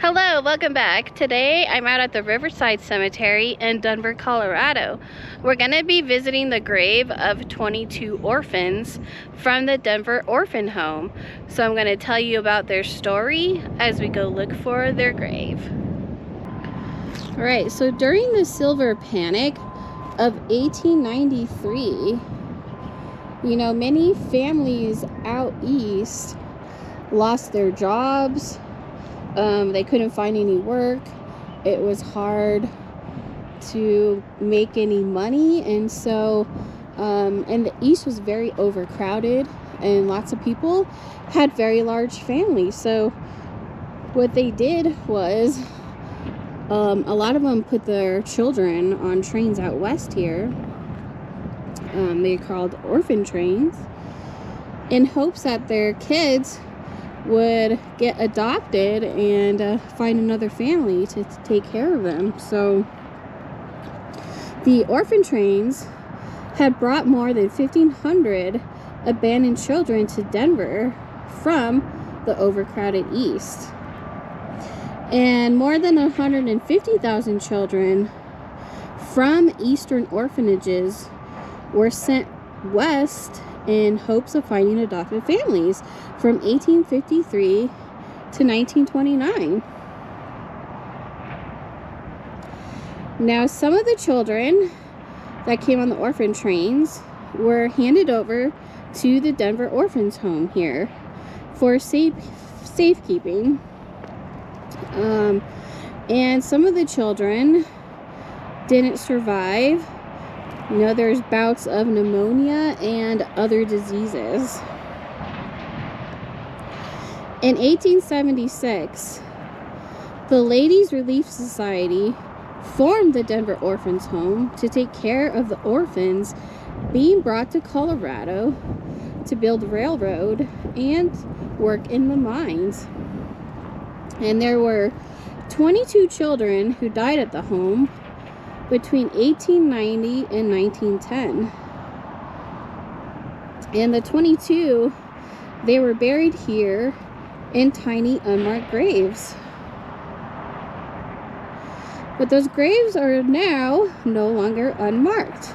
Hello, welcome back. Today I'm out at the Riverside Cemetery in Denver, Colorado. We're going to be visiting the grave of 22 orphans from the Denver Orphan Home. So I'm going to tell you about their story as we go look for their grave. Alright, so during the Silver Panic of 1893, many families out east lost their jobs. They couldn't find any work. It was hard to make any money, and so and the east was very overcrowded, and lots of people had very large families. So what they did was a lot of them put their children on trains out west here. They're called orphan trains, in hopes that their kids would get adopted and find another family to take care of them. So the orphan trains had brought more than 1,500 abandoned children to Denver from the overcrowded east, and more than 150,000 children from eastern orphanages were sent west in hopes of finding adopted families from 1853 to 1929. Now, some of the children that came on the orphan trains were handed over to the Denver Orphans Home here for safekeeping. And some of the children didn't survive. There's bouts of pneumonia and other diseases. In 1876, the Ladies Relief Society formed the Denver Orphans Home to take care of the orphans being brought to Colorado to build railroad and work in the mines. And there were 22 children who died at the home between 1890 and 1910. And the 22, they were buried here in tiny unmarked graves. But those graves are now no longer unmarked,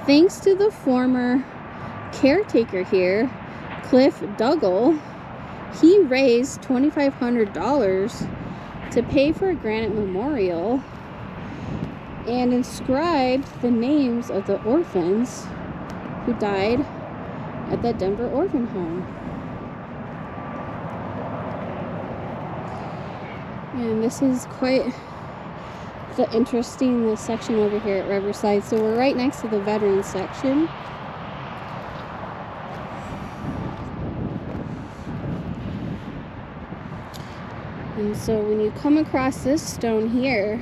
thanks to the former caretaker here, Cliff Dougal. He raised $2,500 to pay for a granite memorial and inscribed the names of the orphans who died at the Denver Orphan Home. And this is quite the interesting section over here at Riverside. So we're right next to the veterans section. And so when you come across this stone here,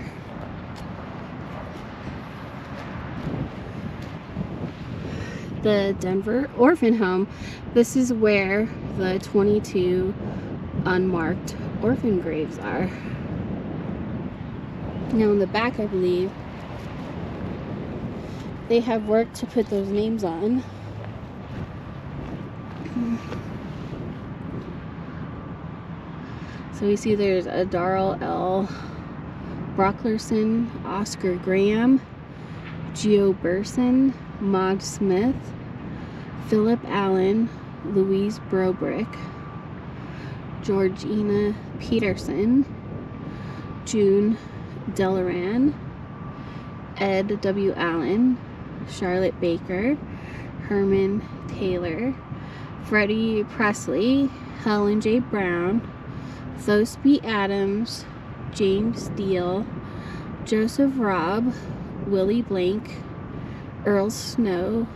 the Denver Orphan Home, this is where the 22 unmarked orphan graves are. Now in the back, I believe, they have worked to put those names on. So we see there's a Darrell L. Brocklerson, Oscar Graham, Geo Burson, Maud Smith, Philip Allen, Louise Brobrick, Georgina Peterson, June Delaran, Ed W. Allen, Charlotte Baker, Herman Taylor, Freddie Presley, Helen J. Brown, Thosby Adams, James Steele, Joseph Robb, Willie Blank, Earl Snow,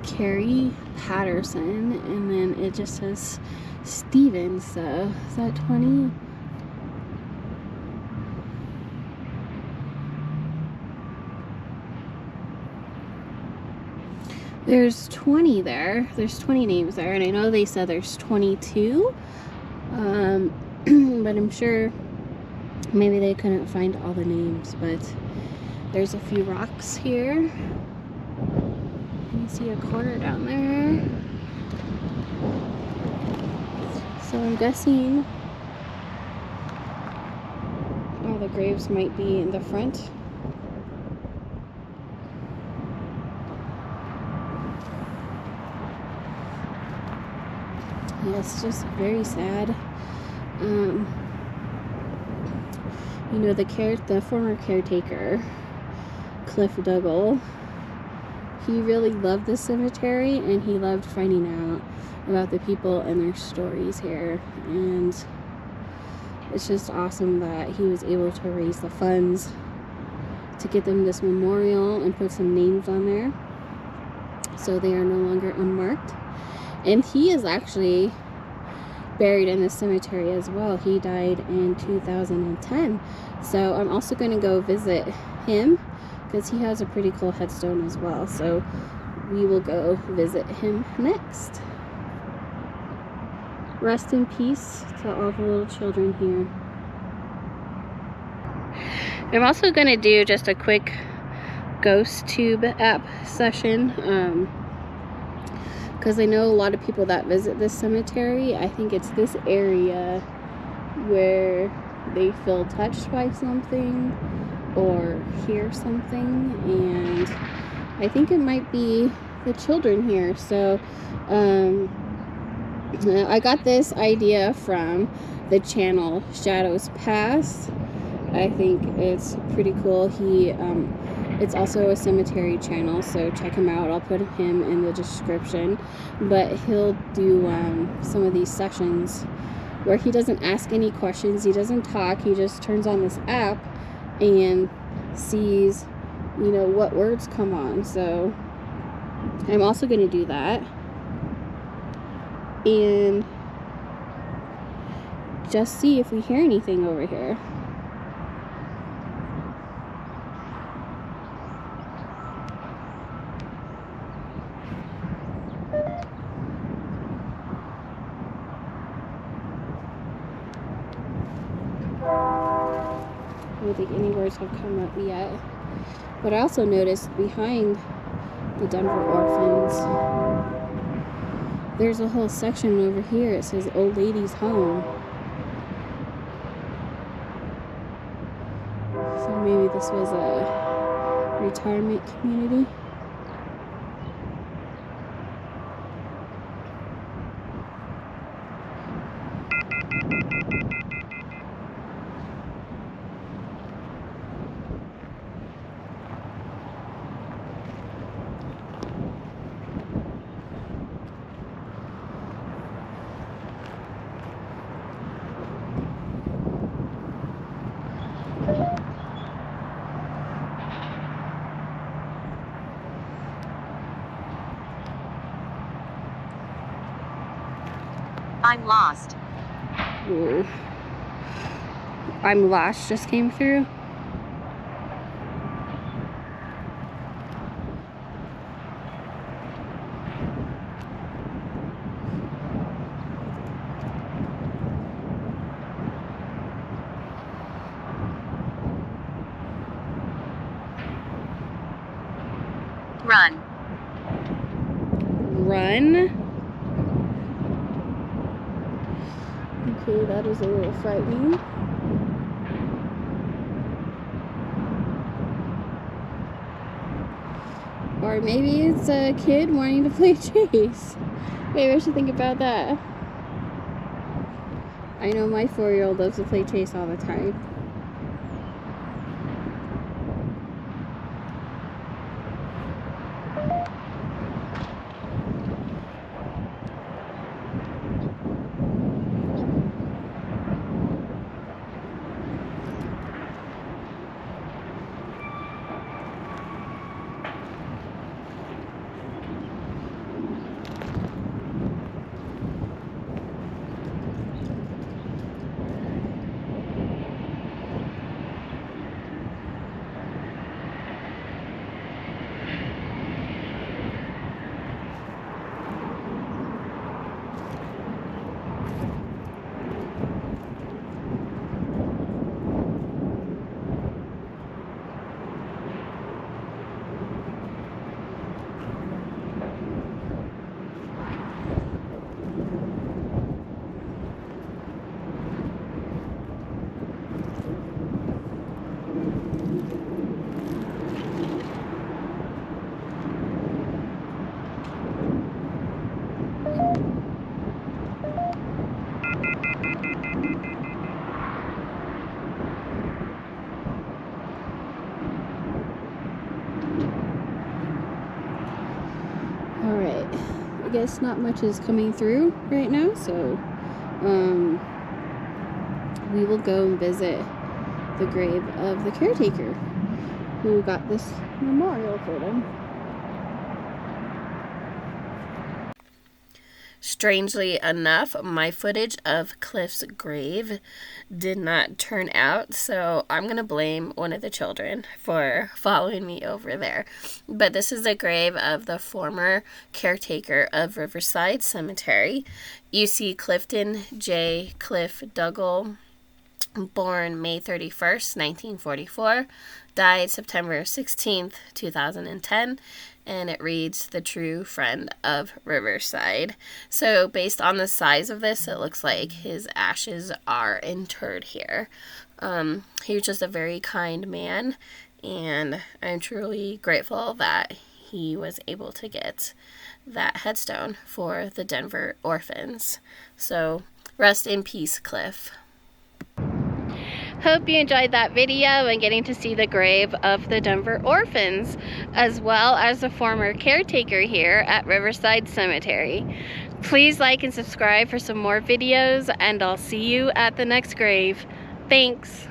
Carrie Patterson, and then it just says Stevens. So is that 20? There's 20 there. There's 20 names there, and I know they said there's 22. But I'm sure maybe they couldn't find all the names, but there's a few rocks here. You see a quarter down there. So I'm guessing the graves might be in the front. Yeah, it's just very sad. You know, the former caretaker, Cliff Dougal, he really loved this cemetery, and he loved finding out about the people and their stories here. And it's just awesome that he was able to raise the funds to get them this memorial and put some names on there, so they are no longer unmarked. And he is actually buried in this cemetery as well. He died in 2010. So I'm also going to go visit him, because he has a pretty cool headstone as well. So we will go visit him next. Rest in peace to all the little children here. I'm also going to do just a quick ghost tube app session, because I know a lot of people that visit this cemetery, I think it's this area where they feel touched by something or hear something, and I think it might be the children here. So I got this idea from the channel Shadows Past. I think it's pretty cool. It's also a cemetery channel, so check him out. I'll put him in the description. But he'll do some of these sessions where he doesn't ask any questions, he doesn't talk, he just turns on this app and sees, you know, what words come on. So I'm also going to do that and just see if we hear anything over here. I don't think any words have come up yet. But I also noticed behind the Denver Orphans, there's a whole section over here. It says Old Ladies Home. So maybe this was a retirement community. I'm lost. Ooh. I'm lost just came through. Run. Run? Okay, that is a little frightening. Or maybe it's a kid wanting to play chase. Maybe I should think about that. I know my 4-year-old loves to play chase all the time. guess not much is coming through right now, so we will go and visit the grave of the caretaker who got this memorial for them. Strangely enough, my footage of Cliff's grave did not turn out, so I'm going to blame one of the children for following me over there. But this is the grave of the former caretaker of Riverside Cemetery. You see Clifton J. Cliff Dougal, born May 31st, 1944, died September 16th, 2010, and it reads, the true friend of Riverside. So based on the size of this, it looks like his ashes are interred here. He was just a very kind man, and I'm truly grateful that he was able to get that headstone for the Denver Orphans. So rest in peace, Cliff. Hope you enjoyed that video and getting to see the grave of the Denver Orphans, as well as the former caretaker here at Riverside Cemetery. Please like and subscribe for some more videos, and I'll see you at the next grave. Thanks.